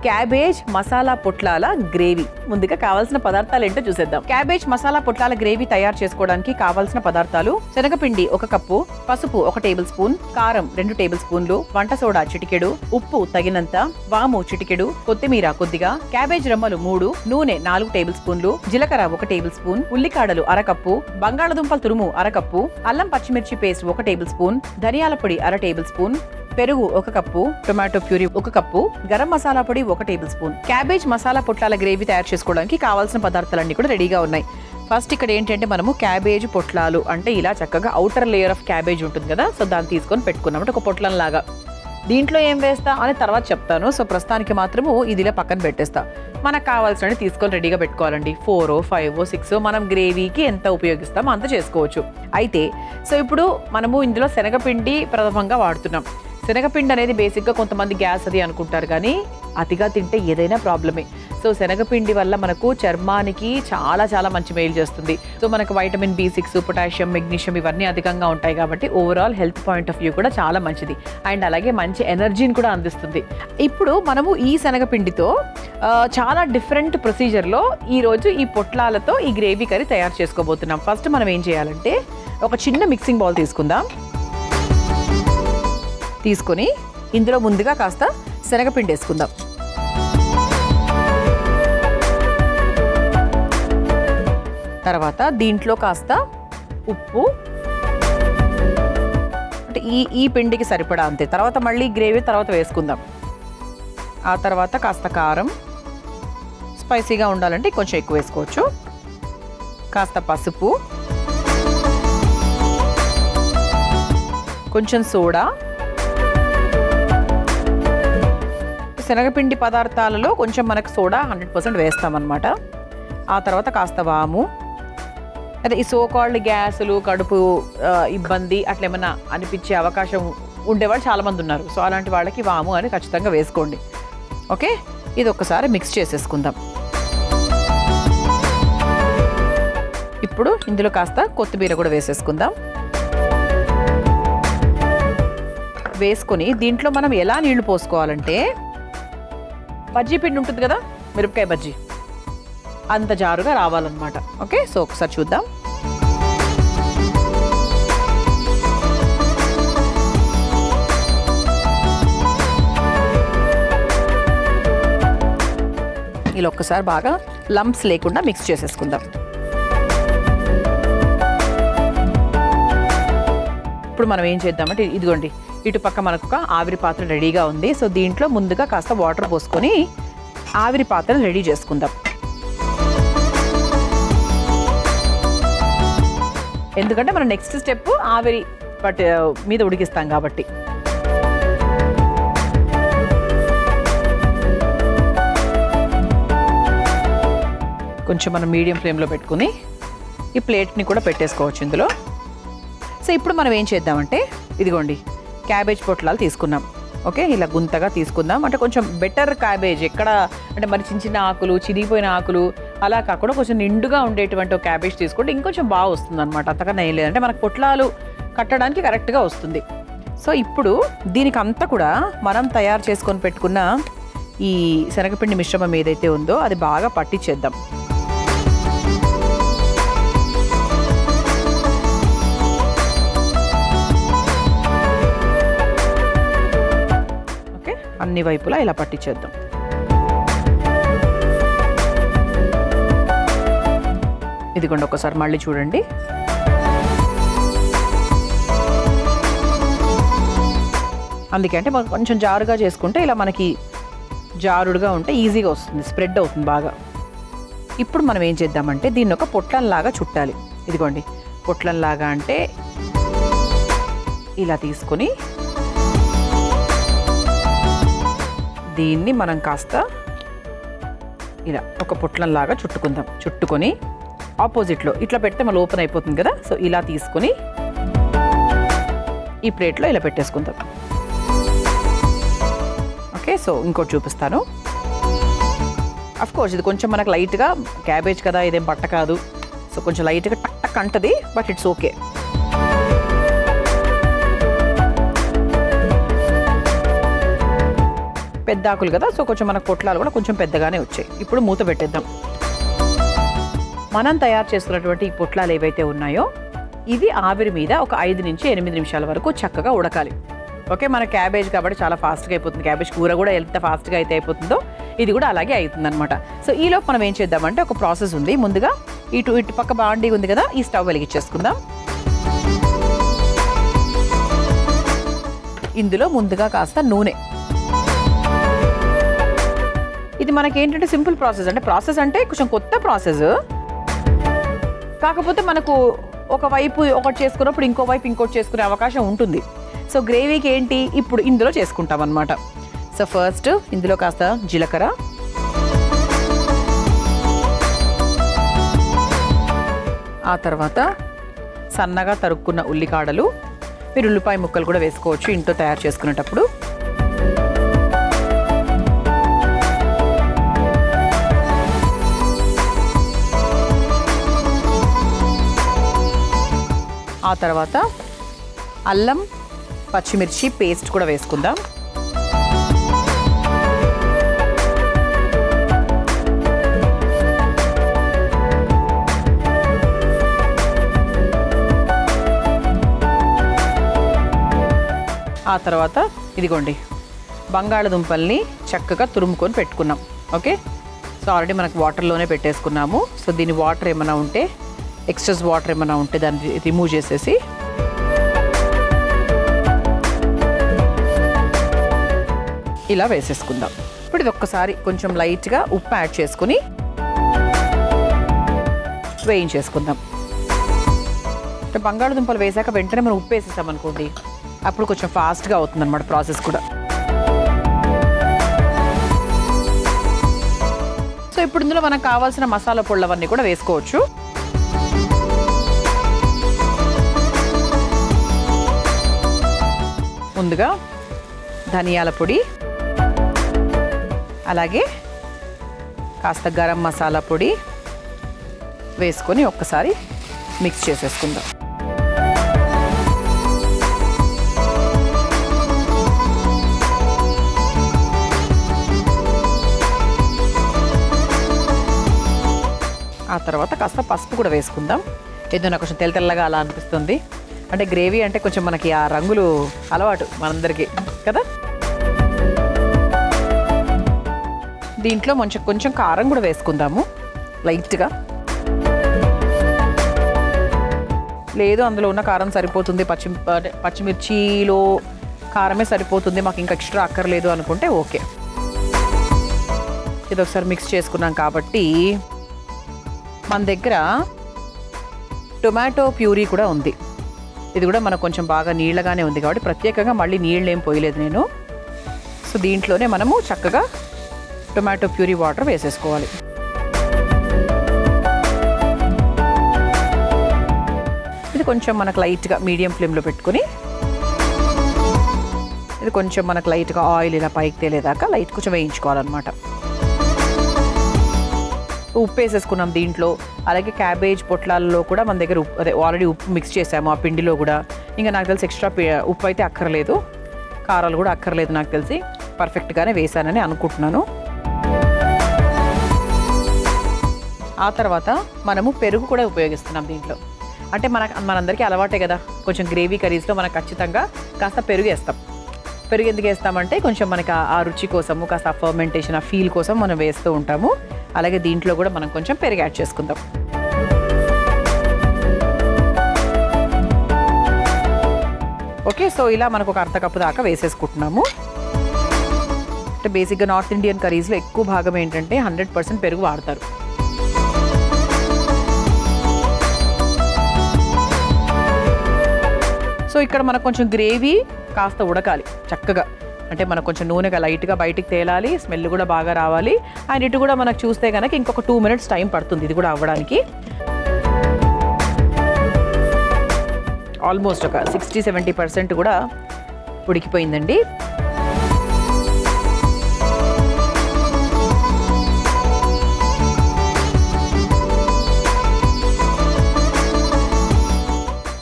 Cabbage masala పొట్లాల gravy. ముందుగా కావాల్సిన పదార్థాలు ఏంటో చూసేద్దాం. క్యాబేజ్ మసాలా పొట్లాల గ్రేవీ తయారు చేసుకోవడానికి కావాల్సిన పదార్థాలు: శనగపిండి 1 కప్పు, పసుపు 1 టేబుల్ స్పూన్, కారం 2 టేబుల్ స్పూన్లు, వంట సోడా చిటికెడు, ఉప్పు తగినంత, వాము చిటికెడు, కొత్తిమీర కొద్దిగా, క్యాబేజ్ రమ్మలు 3, నూనె 4 టేబుల్ స్పూన్లు, జీలకర్ర 1 టేబుల్ స్పూన్, ఉల్లికాడలు 1/2 కప్పు, బంగాళదుంపల తురుము 1/2 కప్పు, అల్లం పచ్చిమిర్చి పేస్ట్ 1 టేబుల్ స్పూన్, ధనియాల పొడి 1/2 టేబుల్ స్పూన్, పెరుగు 1 cup, tomato puree 1 cup, garam masala పొడి 1 టేబుల్ స్పూన్. క్యాబేజ్ మసాలా పొట్లాల గ్రేవీ తయారు చేసుకోవడానికి కావాల్సిన పదార్థాలన్నీ కూడా రెడీగా ఉన్నాయి. ఫస్ట్ ఇక్కడ ఏంటంటే మనము క్యాబేజ్ పొట్లాలు అంటే ఇలా చక్కగా ఔటర్ లేయర్ ఆఫ్ క్యాబేజ్ ఉంటుంది కదా, సో దాన్ని తీసుకొని పెట్టుకున్నాం అంటే ఒక పొట్లం లాగా. దీంట్లో ఏం వేస్తా అని తర్వాత చెప్తాను. సో ప్రస్తుతానికి మాత్రము ఇది ఇలా పక్కన పెట్టేస్తా. మనకు కావాల్సినవి తీసుకొని రెడీగా పెట్టుకోవాలండి. 4, 5, 6 మనం గ్రేవీకి ఎంత ఉపయోగిస్తామో అంత చేసుకోవచ్చు. అయితే సో ఇప్పుడు మనము ఇందులో శనగపిండి ప్రథమంగా వాడుతున్నాం. శనగపిండి అనేది బేసిక్గా కొంతమంది గ్యాస్ అది అనుకుంటారు, కానీ అతిగా తింటే ఏదైనా ప్రాబ్లమే. సో శనగపిండి వల్ల మనకు చర్మానికి చాలా చాలా మంచి మేలు చేస్తుంది. సో మనకు వైటమిన్ B6, పొటాషియం, మెగ్నీషియం ఇవన్నీ అధికంగా ఉంటాయి కాబట్టి overall health point of view కూడా చాలా మంచిది. అండ్ అలాగే మంచి ఎనర్జీని కూడా అందిస్తుంది. ఇప్పుడు మనము ఈ శనగపిండితో చాలా డిఫరెంట్ ప్రొసీజర్లో ఈరోజు ఈ పొట్లాలతో ఈ గ్రేవీ కర్రీ తయారు చేసుకోబోతున్నాం. ఫస్ట్ మనం ఏం చేయాలంటే ఒక చిన్న మిక్సింగ్ బౌల్ తీసుకుందాం. తీసుకొని ఇందులో ముందుగా కాస్త శనగపిండి వేసుకుందాం. తర్వాత దీంట్లో కాస్త ఉప్పు, అంటే ఈ పిండికి సరిపడా అంతే. తర్వాత మళ్ళీ గ్రేవీ తర్వాత వేసుకుందాం. ఆ తర్వాత కాస్త కారం, స్పైసీగా ఉండాలంటే కొంచెం ఎక్కువ వేసుకోవచ్చు. కాస్త పసుపు, కొంచెం సోడా. శనగపిండి పదార్థాలలో కొంచెం మనకు సోడా 100% వేస్తామన్నమాట. ఆ తర్వాత కాస్త వాము. అదే ఈ సోకాల్డ్ గ్యాసులు, కడుపు ఇబ్బంది అట్లా ఏమైనా అనిపించే అవకాశం ఉండేవాళ్ళు చాలామంది ఉన్నారు. సో అలాంటి వాళ్ళకి వాము అని ఖచ్చితంగా వేసుకోండి. ఓకే, ఇది ఒక్కసారి మిక్స్ చేసేసుకుందాం. ఇప్పుడు ఇందులో కాస్త కొత్తిమీర కూడా వేసేసుకుందాం. వేసుకొని దీంట్లో మనం ఎలా నీళ్లు పోసుకోవాలంటే బజ్జీ పిండి ఉంటుంది కదా, మిరపకాయ బజ్జీ, అంత జారుగా రావాలన్నమాట. ఓకే, సో ఒకసారి చూద్దాం. ఇలా ఒక్కసారి బాగా లంప్స్ లేకుండా మిక్స్ చేసేసుకుందాం. ఇప్పుడు మనం ఏం చేద్దామంటే ఇదిగోండి, ఇటు పక్క మనకు ఒక ఆవిరి పాత్ర రెడీగా ఉంది. సో దీంట్లో ముందుగా కాస్త వాటర్ పోసుకొని ఆవిరి పాత్రను రెడీ చేసుకుందాం. ఎందుకంటే మనం నెక్స్ట్ స్టెప్ ఆవిరి మీద ఉడికిస్తాం కాబట్టి. కొంచెం మనం మీడియం ఫ్లేమ్లో పెట్టుకుని ఈ ప్లేట్ని కూడా పెట్టేసుకోవచ్చు ఇందులో. సో ఇప్పుడు మనం ఏం చేద్దామంటే ఇదిగోండి క్యాబేజ్ పొట్లాలు తీసుకున్నాం. ఓకే, ఇలా గుంతగా తీసుకుందాం. అంటే కొంచెం బెటర్ క్యాబేజ్, ఎక్కడ అంటే మరి చిన్న చిన్న ఆకులు, చిరిగిపోయిన ఆకులు అలా కాకుండా కొంచెం నిండుగా ఉండేటువంటి ఒక క్యాబేజ్ తీసుకుంటే ఇంకొంచెం బాగా వస్తుంది అనమాట. అంతకన్నా ఏం లేదంటే మనకు పొట్లాలు కట్టడానికి కరెక్ట్గా వస్తుంది. సో ఇప్పుడు దీనికి అంతా కూడా మనం తయారు చేసుకొని పెట్టుకున్న ఈ శనగపిండి మిశ్రమం ఏదైతే ఉందో అది బాగా పట్టించేద్దాం. అన్ని వైపులా ఇలా పట్టించేద్దాం. ఇదిగోండి ఒకసారి మళ్ళీ చూడండి. అందుకే అంటే మనం కొంచెం జారుగా చేసుకుంటే ఇలా మనకి జారుడుగా ఉంటే ఈజీగా వస్తుంది, స్ప్రెడ్ అవుతుంది బాగా. ఇప్పుడు మనం ఏం చేద్దామంటే దీన్ని ఒక పొట్లంలాగా చుట్టాలి. ఇదిగోండి పొట్లంలాగా అంటే ఇలా తీసుకొని దీన్ని మనం కాస్త ఇలా ఒక పొట్లంలాగా చుట్టుకుందాం. చుట్టుకొని ఆపోజిట్లో ఇట్లా పెడితే మళ్ళీ ఓపెన్ అయిపోతుంది కదా. సో ఇలా తీసుకొని ఈ ప్లేట్లో ఇలా పెట్టేసుకుందాం. ఓకే, సో ఇంకోటి చూపిస్తాను. అఫ్కోర్స్ ఇది కొంచెం మనకు లైట్గా క్యాబేజ్ కదా, ఇదేం బట్ట కాదు. సో కొంచెం లైట్గా టక్ టక్ అంటది, బట్ ఇట్స్ ఓకే. పెద్ద ఆకులు కదా, సో కొంచెం మనకు పొట్లాలు కూడా కొంచెం పెద్దగానే వచ్చాయి. ఇప్పుడు మూత పెట్టేద్దాం. మనం తయారు చేసుకున్నటువంటి ఈ పొట్లాలు ఏవైతే ఉన్నాయో ఇవి ఆవిరి మీద ఒక 5 నుంచి 8 నిమిషాల వరకు చక్కగా ఉడకాలి. ఓకే, మన క్యాబేజ్ కాబట్టి చాలా ఫాస్ట్గా అయిపోతుంది. క్యాబేజ్ కూర కూడా ఎంత ఫాస్ట్గా అయితే అయిపోతుందో ఇది కూడా అలాగే అవుతుంది అనమాట. సో ఈలోపు మనం ఏం చేద్దామంటే ఒక ప్రాసెస్ ఉంది. ముందుగా ఇటు పక్క బాండీ ఉంది కదా, ఈ స్టవ్ వెలిగించేసుకుందాం. ఇందులో ముందుగా కాస్త నూనె. ఇది మనకేంటంటే సింపుల్ ప్రాసెస్, అంటే ప్రాసెస్ అంటే కొంచెం కొత్త ప్రాసెస్, కాకపోతే మనకు ఒకవైపు ఒకటి చేసుకున్నప్పుడు ఇంకో వైపు ఇంకోటి చేసుకునే అవకాశం ఉంటుంది. సో గ్రేవీకి ఏంటి ఇప్పుడు ఇందులో చేసుకుంటాం అన్నమాట. సో ఫస్ట్ ఇందులో కాస్త జీలకర్ర, ఆ తర్వాత సన్నగా తరుక్కున్న ఉల్లికాడలు, మీరు ఉల్లిపాయ ముక్కలు కూడా వేసుకోవచ్చు ఇంట్లో తయారు చేసుకునేటప్పుడు. ఆ తర్వాత అల్లం పచ్చిమిర్చి పేస్ట్ కూడా వేసుకుందాం. ఆ తర్వాత ఇదిగోండి బంగాళదుంపల్ని చక్కగా తురుముకొని పెట్టుకున్నాం. ఓకే, సో ఆల్రెడీ మనకు వాటర్లోనే పెట్టేసుకున్నాము. సో దీని వాటర్ ఏమైనా ఉంటే, ఎక్స్ట్రాస్ వాటర్ ఏమైనా ఉంటే దాన్ని రిమూవ్ చేసేసి ఇలా వేసేసుకుందాం. ఇప్పుడు ఇది ఒక్కసారి కొంచెం లైట్గా ఉప్పు యాడ్ చేసుకుని వేయించేసుకుందాం. అంటే బంగాళదుంపలు వేసాక వెంటనే మనం ఉప్పు వేసేసాం అనుకోండి, అప్పుడు కొంచెం ఫాస్ట్గా అవుతుంది అన్నమాట ప్రాసెస్ కూడా. సో ఇప్పుడు ఇందులో మనకు కావాల్సిన మసాలా పొళ్ళవన్నీ కూడా వేసుకోవచ్చు. ముందుగా ధనియాల పొడి, అలాగే కాస్త గరం మసాలా పొడి వేసుకొని ఒక్కసారి మిక్స్ చేసేసుకుందాం. ఆ తర్వాత కాస్త పసుపు కూడా వేసుకుందాం. ఏదో నాకు కొంచెం తెల్లగా అలా అనిపిస్తుంది, అంటే గ్రేవీ అంటే కొంచెం మనకి ఆ రంగులు అలవాటు మనందరికీ కదా. దీంట్లో కొంచెం కారం కూడా వేసుకుందాము లైట్గా. లేదు అందులో ఉన్న కారం సరిపోతుంది, పచ్చిమిర్చిలో కారమే సరిపోతుంది, మాకు ఇంకా ఎక్స్ట్రా అక్కర్లేదు అనుకుంటే ఓకే. ఇది ఒకసారి మిక్స్ చేసుకున్నాం కాబట్టి మన దగ్గర టొమాటో ప్యూరీ కూడా ఉంది. ఇది కూడా మనకు కొంచెం బాగా నీళ్ళగానే ఉంది కాబట్టి ప్రత్యేకంగా మళ్ళీ నీళ్ళు ఏం పోయలేదు నేను. సో దీంట్లోనే మనము చక్కగా టొమాటో ప్యూరీ వాటర్ వేసేసుకోవాలి. ఇది కొంచెం మనకు లైట్గా మీడియం ఫ్లేమ్లో పెట్టుకొని, ఇది కొంచెం మనకు లైట్గా ఆయిల్ ఇలా పైకి తేలేదాకా లైట్ కొంచెం వేయించుకోవాలన్నమాట. ఉప్పు వేసేసుకున్నాం దీంట్లో. అలాగే క్యాబేజ్ పొట్లాల్లో కూడా మన దగ్గర ఆల్రెడీ ఉప్పు మిక్స్ చేసాము ఆ పిండిలో కూడా. ఇంకా నాకు తెలిసి ఎక్స్ట్రా ఉప్పు అయితే అక్కర్లేదు, కారాలు కూడా అక్కర్లేదు, నాకు తెలిసి పర్ఫెక్ట్గానే వేసానని అనుకుంటున్నాను. ఆ తర్వాత మనము పెరుగు కూడా ఉపయోగిస్తున్నాం దీంట్లో. అంటే మనందరికీ అలవాటే కదా, కొంచెం గ్రేవీ కర్రీస్లో మనం ఖచ్చితంగా కాస్త పెరుగు వేస్తాం. పెరుగు ఎందుకు వేస్తామంటే కొంచెం మనకి ఆ రుచి కోసము, కాస్త ఆ ఫర్మెంటేషన్, ఆ ఫీల్ కోసం మనం వేస్తూ ఉంటాము. అలాగే దీంట్లో కూడా మనం కొంచెం పెరుగు యాడ్ చేసుకుందాం. ఓకే, సో ఇలా మనకు ఒక అర్ధ కప్పు దాకా వేసేసుకుంటున్నాము. అంటే బేసిక్గా నార్త్ ఇండియన్ కర్రీస్లో ఎక్కువ భాగం ఏంటంటే 100% పెరుగు వాడతారు. సో ఇక్కడ మనకు కొంచెం గ్రేవీ కాస్త ఉడకాలి చక్కగా, అంటే మనకు కొంచెం నూనెగా లైట్గా బయటికి తేలాలి, స్మెల్ కూడా బాగా రావాలి. అండ్ ఇటు కూడా మనకు చూస్తే కనుక ఇంకొక 2 minutes టైం పడుతుంది ఇది కూడా అవ్వడానికి. ఆల్మోస్ట్ ఒక 60-70% కూడా ఉడికిపోయిందండి.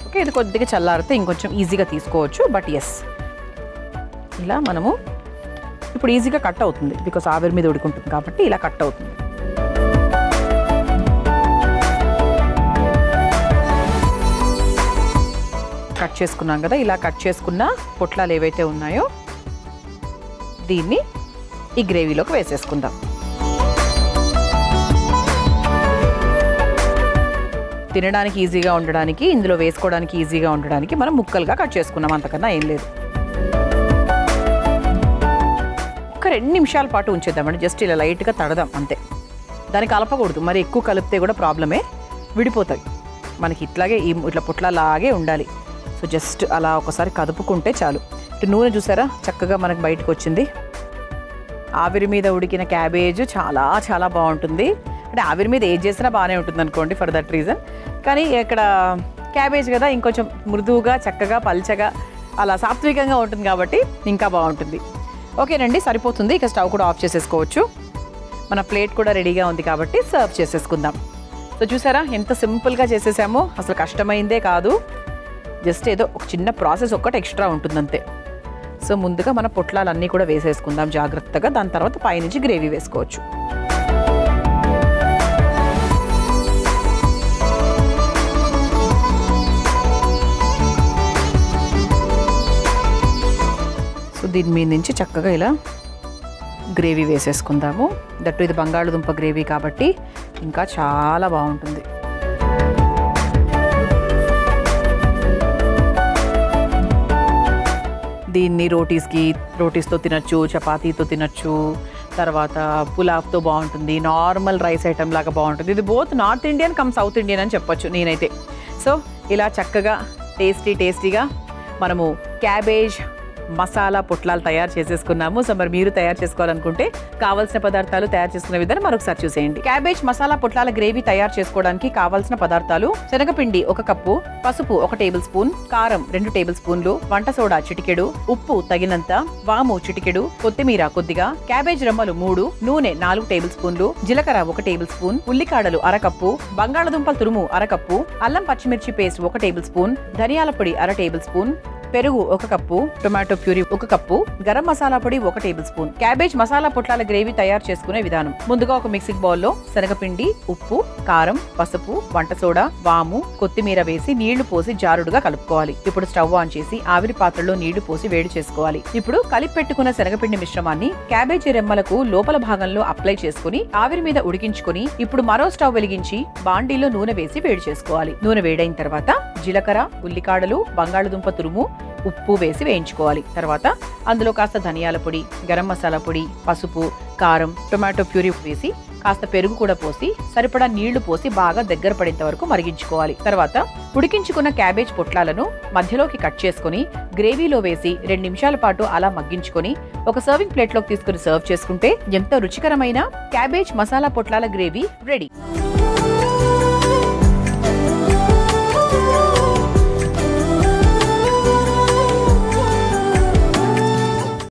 ఓకే, ఇది కొద్దిగా చల్లారితే ఇంకొంచెం ఈజీగా తీసుకోవచ్చు. బట్ ఎస్, ఇలా మనము ఇప్పుడు ఈజీగా కట్ అవుతుంది, బికాస్ ఆవిరి మీద ఉడుకుంటుంది కాబట్టి ఇలా కట్ అవుతుంది. కట్ చేసుకున్నాం కదా, ఇలా కట్ చేసుకున్న పొట్లాలు ఏవైతే ఉన్నాయో దీన్ని ఈ గ్రేవీలోకి వేసేసుకుందాం. తినడానికి ఈజీగా ఉండడానికి, ఇందులో వేసుకోవడానికి ఈజీగా ఉండడానికి మనం ముక్కలుగా కట్ చేసుకున్నాం, అంతకన్నా ఏం లేదు. ఒక 2 నిమిషాల పాటు ఉంచేద్దామండి, జస్ట్ ఇలా లైట్గా తడదాం అంతే. దాన్ని కలపకూడదు, మరి ఎక్కువ కలిపితే కూడా ప్రాబ్లమే, విడిపోతాయి మనకి. ఇట్లాగే ఇట్లా పొట్లాలాగే ఉండాలి. సో జస్ట్ అలా ఒకసారి కదుపుకుంటే చాలు. ఇటు నూనె చూసారా చక్కగా మనకు బయటకు వచ్చింది. ఆవిరి మీద ఉడికిన క్యాబేజ్ చాలా చాలా బాగుంటుంది. అంటే ఆవిరి మీద ఏది చేసినా బాగానే ఉంటుంది అనుకోండి, ఫర్ దట్ రీజన్. కానీ ఇక్కడ క్యాబేజ్ కదా, ఇంకొంచెం మృదువుగా చక్కగా పల్చగా అలా సాత్వికంగా ఉంటుంది కాబట్టి ఇంకా బాగుంటుంది. ఓకేనండి, సరిపోతుంది. ఇక స్టవ్ కూడా ఆఫ్ చేసేసుకోవచ్చు. మన ప్లేట్ కూడా రెడీగా ఉంది కాబట్టి సర్వ్ చేసేసుకుందాం. సో చూసారా ఎంత సింపుల్గా చేసేసామో, అసలు కష్టమైందే కాదు. జస్ట్ ఏదో ఒక చిన్న ప్రాసెస్ ఒక్కటి ఎక్స్ట్రా ఉంటుందంతే. సో ముందుగా మన పొట్లాలన్నీ కూడా వేసేసుకుందాం జాగ్రత్తగా, దాని తర్వాత పైనుంచి గ్రేవీ వేసుకోవచ్చు. సో దీని మీద నుంచి చక్కగా ఇలా గ్రేవీ వేసేసుకుందాము. దట్టు ఇది బంగాళదుంప గ్రేవీ కాబట్టి ఇంకా చాలా బాగుంటుంది. దీన్ని రోటీస్తో తినచ్చు, చపాతీతో తినచ్చు, తర్వాత పులావ్తో బాగుంటుంది, నార్మల్ రైస్ ఐటమ్ లాగా బాగుంటుంది. ఇది both north Indian come south Indian అని చెప్పొచ్చు నేనైతే. సో ఇలా చక్కగా టేస్టీగా మనము క్యాబేజ్ మసాలా పొట్లాలు తయారు చేసేసుకున్నాము. సో మరి మీరు తయారు చేసుకోవాలనుకుంటే కావాల్సిన పదార్థాలు తయారు చేసుకునే విధానం మరొకసారి చూసేయండి. క్యాబేజ్ మసాలా పొట్లాల గ్రేవీ తయారు చేసుకోవడానికి కావాల్సిన పదార్థాలు: శనగపిండి 1 కప్పు, పసుపు 1 టేబుల్ స్పూన్, కారం 2 టేబుల్ స్పూన్లు, వంట సోడా చిటికెడు, ఉప్పు తగినంత, వాము చిటికెడు, కొత్తిమీర కొద్దిగా, క్యాబేజ్ రెమ్మలు 3, నూనె 4 టేబుల్ స్పూన్లు, జీలకర్ర 1 టేబుల్ స్పూన్, ఉల్లికాడలు 1/2 కప్పు, బంగాళదుంపల తురుము 1/2 కప్పు, అల్లం పచ్చిమిర్చి పేస్ట్ 1 టేబుల్ స్పూన్, ధనియాల పొడి 1/2 టేబుల్ స్పూన్, పెరుగు 1 cup, tomato puree 1 cup, garam masala పొడి 1 టేబుల్ స్పూన్. క్యాబేజ్ మసాలా పొట్లాల గ్రేవీ తయారు చేసుకునే విధానం: ముందుగా ఒక మిక్సింగ్ బౌల్లో శనగపిండి, ఉప్పు, కారం, పసుపు, వంట సోడా, వాము, కొత్తిమీర వేసి నీళ్లు పోసి జారుడుగా కలుపుకోవాలి. ఇప్పుడు స్టవ్ ఆన్ చేసి ఆవిరి పాత్రలో నీళ్లు పోసి వేడి చేసుకోవాలి. ఇప్పుడు కలిపి పెట్టుకున్న శనగపిండి మిశ్రమాన్ని క్యాబేజీ రెమ్మలకు లోపల భాగంలో అప్లై చేసుకుని ఆవిరి మీద ఉడికించుకుని ఇప్పుడు మరో స్టవ్ వెలిగించి బాండీలో నూనె వేసి వేడి చేసుకోవాలి. నూనె వేడైన తర్వాత జీలకర్ర, ఉల్లికాడలు, బంగాళదుంప తురుము, ఉప్పు వేసి వేయించుకోవాలి. తర్వాత అందులో కాస్త ధనియాల పొడి, గరం మసాలా పొడి, పసుపు, కారం, టొమాటో ప్యూరీ వేసి కాస్త పెరుగు కూడా పోసి సరిపడా నీళ్లు పోసి బాగా దగ్గర పడేంత వరకు మరిగించుకోవాలి. తర్వాత ఉడికించుకున్న క్యాబేజ్ పొట్లాలను మధ్యలోకి కట్ చేసుకుని గ్రేవీలో వేసి 2 నిమిషాల పాటు అలా మగ్గించుకొని ఒక సర్వింగ్ ప్లేట్లోకి తీసుకుని సర్వ్ చేసుకుంటే ఎంతో రుచికరమైన క్యాబేజ్ మసాలా పొట్లాల గ్రేవీ రెడీ.